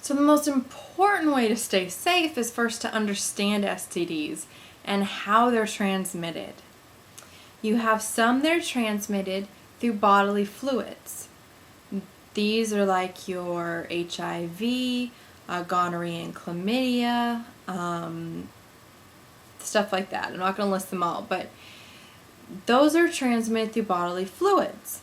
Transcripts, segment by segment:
So the most important way to stay safe is first to understand STDs and how they're transmitted. You have some that are transmitted through bodily fluids. These are like your HIV, gonorrhea and chlamydia, stuff like that. I'm not going to list them all, but those are transmitted through bodily fluids.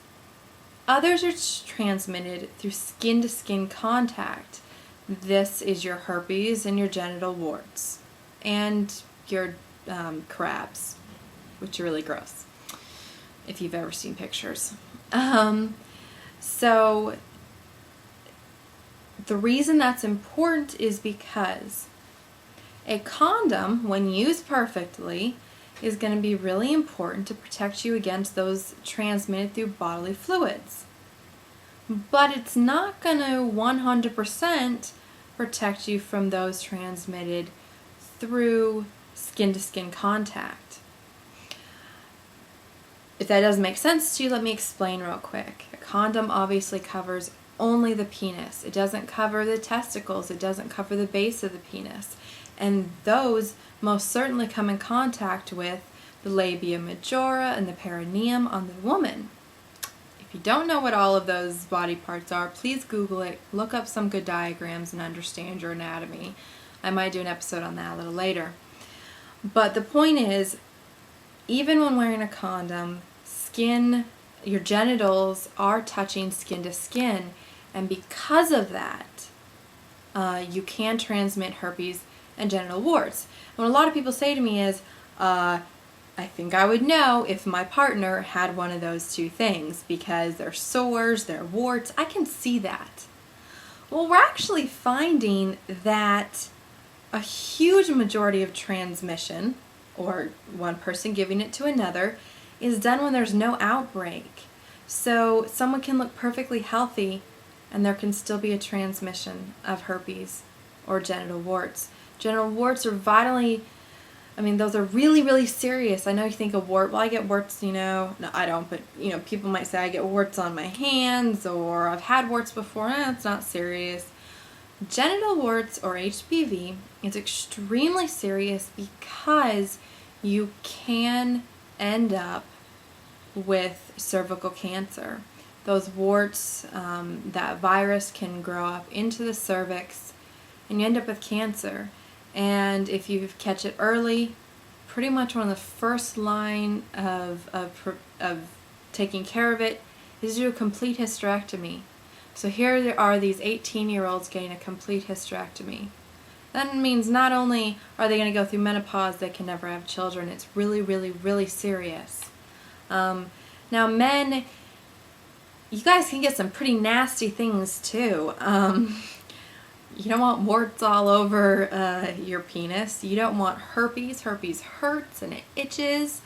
Others are transmitted through skin-to-skin contact. This is your herpes and your genital warts and your crabs, which are really gross if you've ever seen pictures. So the reason that's important is because a condom, when used perfectly, is going to be really important to protect you against those transmitted through bodily fluids. But it's not going to 100% protect you from those transmitted through skin-to-skin contact. If that doesn't make sense to you, let me explain real quick. A condom obviously covers only the penis. It doesn't cover the testicles. It doesn't cover the base of the penis. And those most certainly come in contact with the labia majora and the perineum on the woman. If you don't know what all of those body parts are, please Google it, look up some good diagrams and understand your anatomy. I might do an episode on that a little later. But the point is, even when wearing a condom, your genitals are touching skin to skin, and because of that, you can transmit herpes and genital warts. And what a lot of people say to me is, I think I would know if my partner had one of those two things because they're sores, they're warts. I can see that. Well, we're actually finding that a huge majority of transmission, or one person giving it to another, is done when there's no outbreak. So someone can look perfectly healthy and there can still be a transmission of herpes or genital warts. Genital warts are those are really, really serious. I know you think a wart, well, I get warts, no, I don't, but, people might say I get warts on my hands, or I've had warts before. It's not serious. Genital warts, or HPV, is extremely serious because you can end up with cervical cancer. Those warts, that virus can grow up into the cervix, and you end up with cancer. And if you catch it early, pretty much one of the first line of taking care of it is to do a complete hysterectomy. So here there are these 18-year-olds getting a complete hysterectomy. That means not only are they going to go through menopause, they can never have children. It's really, really, really serious. Now men, you guys can get some pretty nasty things too. You don't want warts all over your penis. You don't want herpes. Herpes hurts and it itches,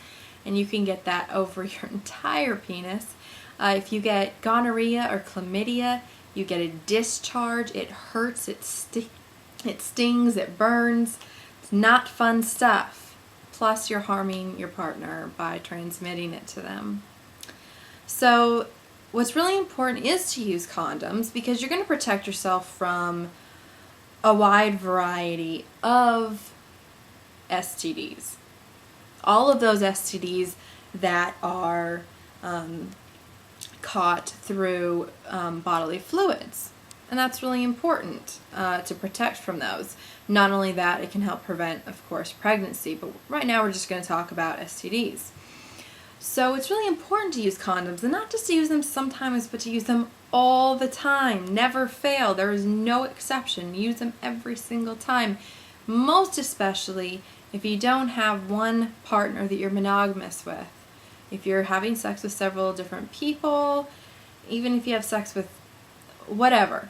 and you can get that over your entire penis. If you get gonorrhea or chlamydia, you get a discharge. It hurts, it stings, it burns. It's not fun stuff. Plus you're harming your partner by transmitting it to them. So what's really important is to use condoms because you're going to protect yourself from a wide variety of STDs. All of those STDs that are caught through bodily fluids. And that's really important to protect from those. Not only that, it can help prevent, of course, pregnancy, but right now we're just going to talk about STDs. So it's really important to use condoms, and not just to use them sometimes, but to use them all the time. Never fail. There is no exception. Use them every single time. Most especially if you don't have one partner that you're monogamous with. If you're having sex with several different people, even if you have sex with whatever.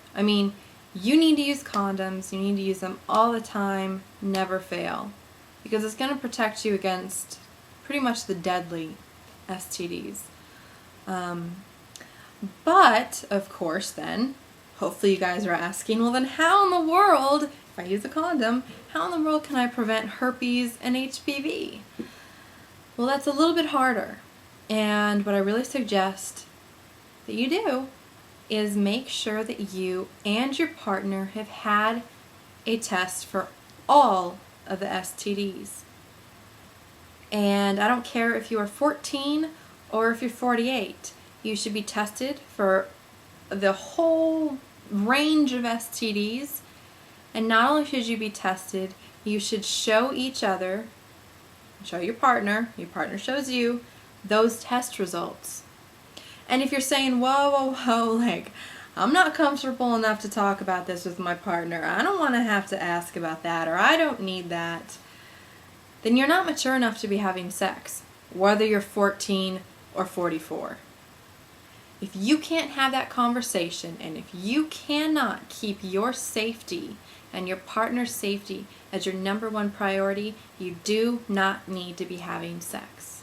You need to use condoms. You need to use them all the time. Never fail. Because it's going to protect you against pretty much the deadly STDs. But, of course, then, hopefully you guys are asking, well then how in the world, if I use a condom, how in the world can I prevent herpes and HPV? Well, that's a little bit harder. And what I really suggest that you do is make sure that you and your partner have had a test for all of the STDs. And I don't care if you are 14 or if you're 48. You should be tested for the whole range of STDs. And not only should you be tested, you should show each other, show your partner shows you, those test results. And if you're saying, whoa, like, I'm not comfortable enough to talk about this with my partner, I don't want to have to ask about that, or I don't need that, then you're not mature enough to be having sex, whether you're 14 or 44. If you can't have that conversation, and if you cannot keep your safety and your partner's safety as your number one priority, you do not need to be having sex.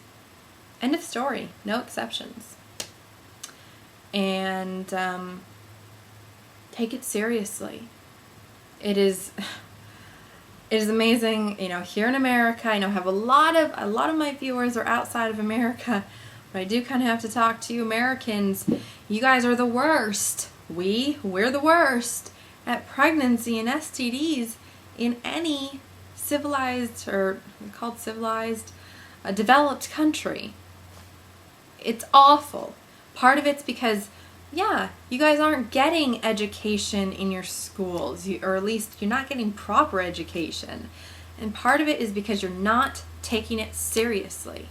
End of story. No exceptions. And take it seriously. It is amazing, here in America. I know I have a lot of my viewers are outside of America, but I do kind of have to talk to you Americans. You guys are the worst. We're the worst at pregnancy and STDs in any civilized, or called civilized, developed country. It's awful. Part of it's because, you guys aren't getting education in your schools, or at least you're not getting proper education. And part of it is because you're not taking it seriously.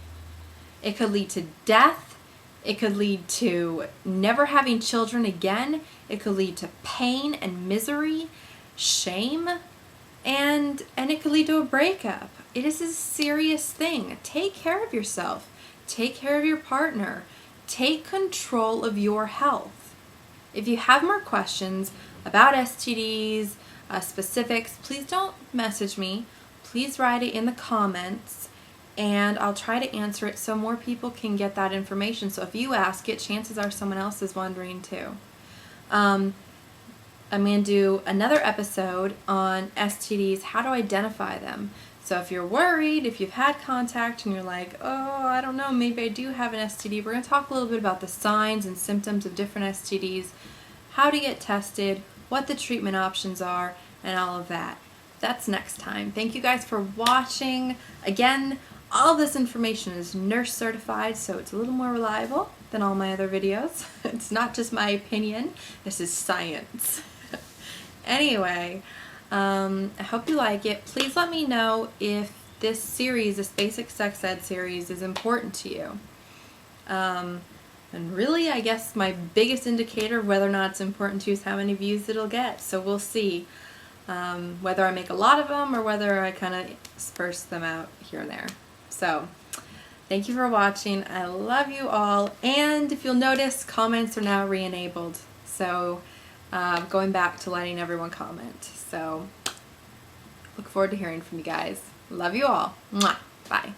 It could lead to death. It could lead to never having children again. It could lead to pain and misery, shame, and it could lead to a breakup. It is a serious thing. Take care of yourself. Take care of your partner. Take control of your health. If you have more questions about STDs, specifics, please don't message me. Please write it in the comments, and I'll try to answer it so more people can get that information. So if you ask it, chances are someone else is wondering too. I'm going to do another episode on STDs, how to identify them. So if you're worried, if you've had contact and you're like, oh, I don't know, maybe I do have an STD, we're going to talk a little bit about the signs and symptoms of different STDs, how to get tested, what the treatment options are, and all of that. That's next time. Thank you guys for watching. Again, all this information is nurse certified, so it's a little more reliable than all my other videos. It's not just my opinion. This is science. Anyway, I hope you like it. Please let me know if this series, this basic sex ed series, is important to you. And really, I guess my biggest indicator of whether or not it's important to you is how many views it'll get. So we'll see whether I make a lot of them or whether I kind of disperse them out here and there. So thank you for watching. I love you all. And if you'll notice, comments are now re-enabled. So going back to letting everyone comment. So look forward to hearing from you guys. Love you all. Mwah. Bye.